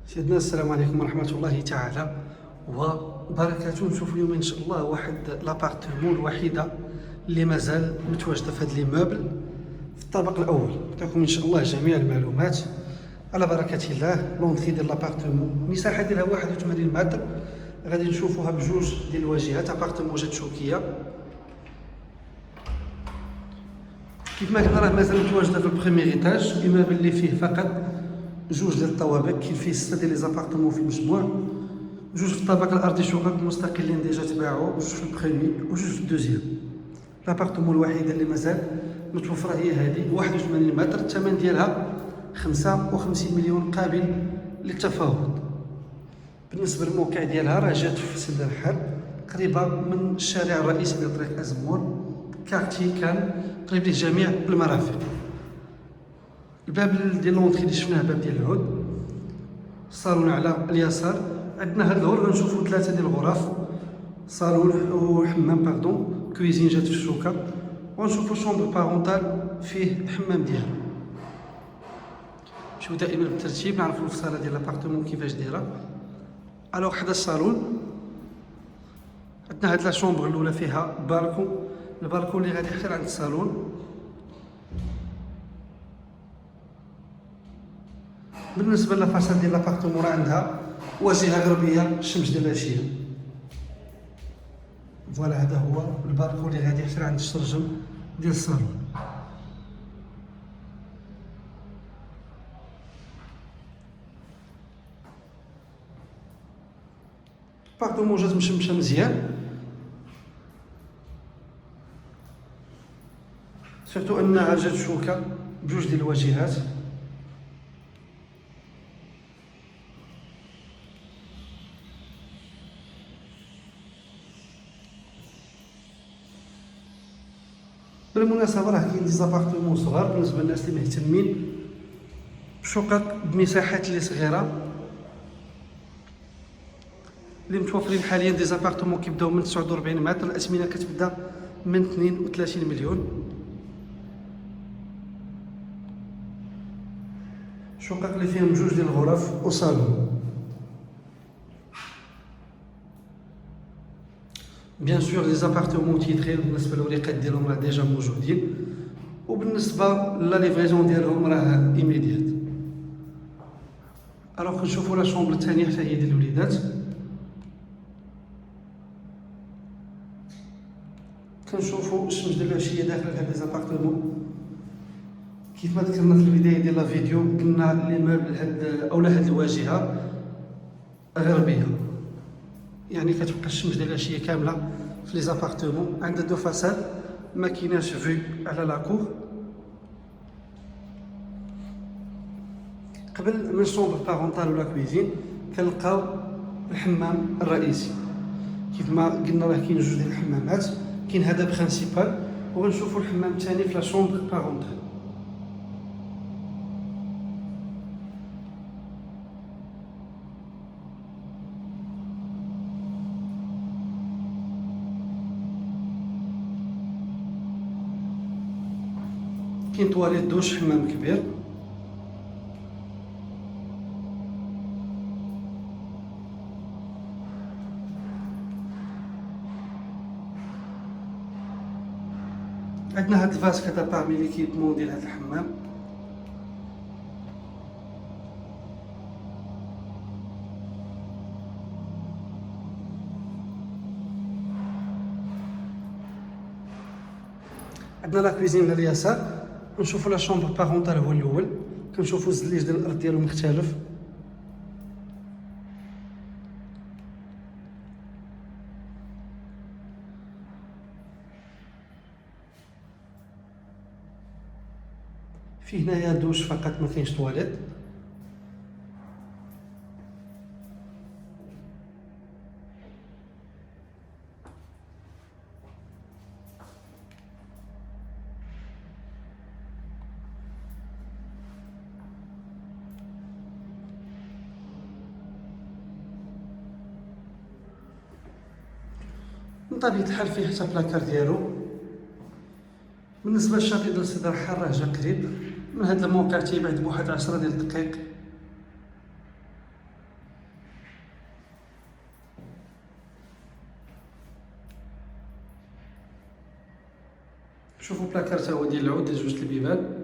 سيدنا السلام عليكم ورحمة الله تعالى وبركاته. نشوف اليوم إن شاء الله واحد لابارتمون الوحيدة اللي مازال متواجدة في هذا ليموبل في الطابق الأول. نعطيكم إن شاء الله جميع المعلومات على بركة الله. لونتري ديال لابارتمون المساحة ديالها 81 متر، غادي نشوفوها بجوج ديال الواجهات. ابارتمون جات شوكية كيف ما قلنا، راه مازال متواجدة في البريمير ايتاج. ايموبل اللي فيه فقط جوج ديال الطوابق، كاين فيه 6 ديال لي زابارتمون في المجموع، جوج في الطابق الارضي شقق مستقلين ديجا تباعوا، وجوج في البريمي وجوج في الدوزيام. لابارتمون الوحيده اللي مازال متوفره هي هذه 81 متر، الثمن ديالها 55 مليون قابل للتفاوض. بالنسبه للموقع ديالها راه جات في سد الرحال، قريبه من الشارع الرئيسي ديال طريق ازمور، كارتي كان قريب ليه جميع المرافق. الباب ديال لونطري اللي شفناه باب ديال العود، الصالون على اليسار. عندنا هاد الهول غنشوفو 3 ديال الغرف، صالون وحمام باردون، كويزين جات في الشوكه، ونشوفو شومبر بارونتال فيه الحمام ديالو. نمشيو دائما بالترتيب نعرفو الفصاله ديال لابارتمون كيفاش دايره. الوغ حدا الصالون عندنا هاد لا شومبر الاولى فيها بالكون، البالكون اللي غادي حتى عند الصالون. بالنسبه للفاصاد ديال لابارتمون راه عندها واجهه غربيه، الشمس ديال العشيه. فوالا هذا هو البالكون اللي غادي يحتل عند الشرجم ديال الصالون. البارتمون جات مشمشه مزيان، سيرتو انها جات شوكه بجوج ديال الواجهات. بالمناسبه راه كاين دي زابارتمون صغار بالنسبه للناس اللي مهتمين بشقق بمساحات اللي صغيره، اللي متوفرين حاليا. دي زابارتمون كيبداو من 49 متر، الاثمنه كتبدا من 32 مليون. شقق اللي فيهم جوج ديال الغرف وصالون. بيان سور لي زابارتمون تيترين بالنسبه للوريقات ديالهم راه ديجا موجودين، وبالنسبه لا ليفريزون ديالهم راه ايميديات. الوغ كنشوفوا لا شومبر الثانيه حتى هي ديال الوليدات. كنشوفوا الشمس ديال العشيه داخل هاد لي زابارتمون. كيف ما ذكرنا في البدايه ديال لا فيديو، قلنا لي ميبل هاد اولا هاد الواجهه غربيه، يعني كتبقى الشمس ديال العشيه كامله في لي زابارتمون. عندها دو فاساد، ما كايناش فيو على لاكور. قبل من شومبر بارونتال ولا كويزين كنلقاو الحمام الرئيسي. كيف ما قلنا راه كاين جوج ديال الحمامات، كاين هذا برينسيبال، وغنشوفوا الحمام الثاني في لا شومبر بارونتال. كاين طواليت دوش، حمام كبير. عندنا هاد الفاس كذا بارمي ليكيبمون ديال هاد الحمام. عندنا لا كويزين على اليسار. نشوفوا لا شومبر بارونتال هو الاول، كنشوفوا الزليج ديال الارض ديالو مختلف. فيه هنايا دوش فقط، ما كاينش طواليت. بطبيعة الحال فيه حتى بلاكار ديالو. بالنسبه للشاطئ ديال سيدي الرحال راه جا قريب من هذا الموقع، تيبعد بواحد 10 ديال الدقائق. شوفوا بلاكار تا هو ديال العود ديال جوج البيبان.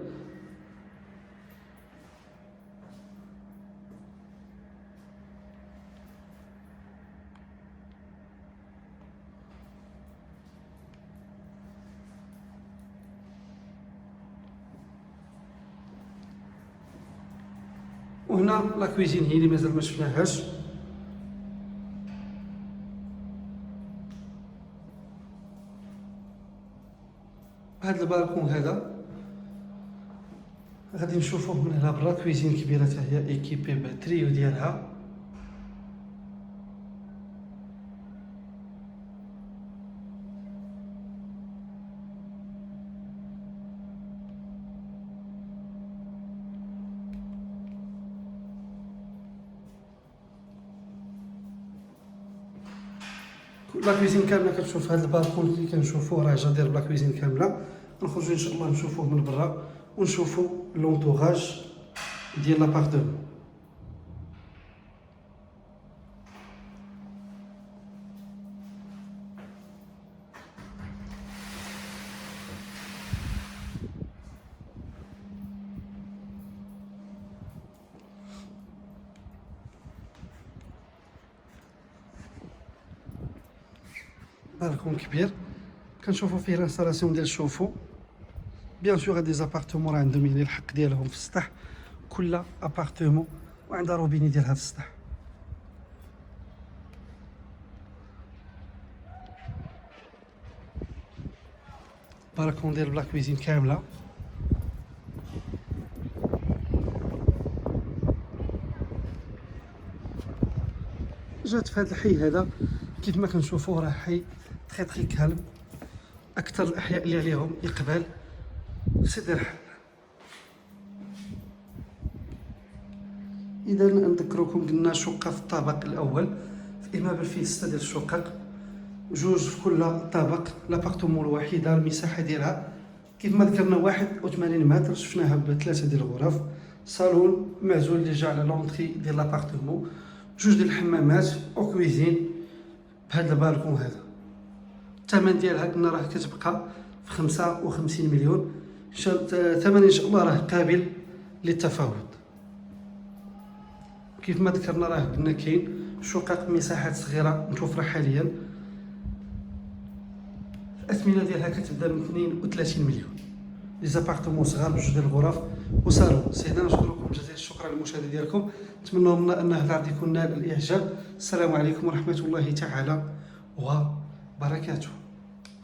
وهنا لا كويزين هي اللي مازال ما شفناهاش. هاد البالكون هذا غادي نشوفوه من هنا برا. كويزين كبيره حتى هي ايكيبي بالتريو ديالها. لا كويزين كامله كتشوف هذا البالكون اللي كنشوفوه راه جا داير بلا كويزين كامله. نخرجوا ان شاء الله نشوفوه من برا ونشوفوا لونطوغاج ديال لابارتمون. بالكون كبير كنشوفوا فيه الانستالاسيون ديال الشوفو. بيان سور هاد لي زابارتمون راه عندهم يعني الحق ديالهم في السطح. كل ابارتمون وعندها روبيني ديالها في السطح. بالكون ديال بلا كويزين كامله. جات في هذا الحي هذا كيف ما كنشوفوه راه حي تري كالم. اكثر الاحياء اللي عليهم اقبال سيدي الحال. اذا نذكركم قلنا شقه في الطابق الاول في ايمابل فيه 6 ديال الشقق، جوج في كل طابق. لابارتمون الوحيده المساحه ديالها كيف ما ذكرنا 81 متر. شفناها بثلاثه ديال الغرف، صالون معزول اللي جا على لونطري ديال لابارتمون، جوج ديال الحمامات او كويزين بهذا البالكون هذا. الثمن ديالها قلنا راه كتبقى في 55 مليون. ثمن ان شاء الله راه قابل للتفاوض. كيف ما ذكرنا راه قلنا كاين شقق مساحات صغيره متوفره حاليا. الاثمنه ديالها كتبدا من 32 مليون. لي زابارتمون صغار بجوج ديال الغرف وصالون. سيدنا نشكركم جزيل الشكر على المشاهده ديالكم. نتمنى منا ان هذا العرض يكون نال الاعجاب. السلام عليكم ورحمه الله تعالى وبركاته.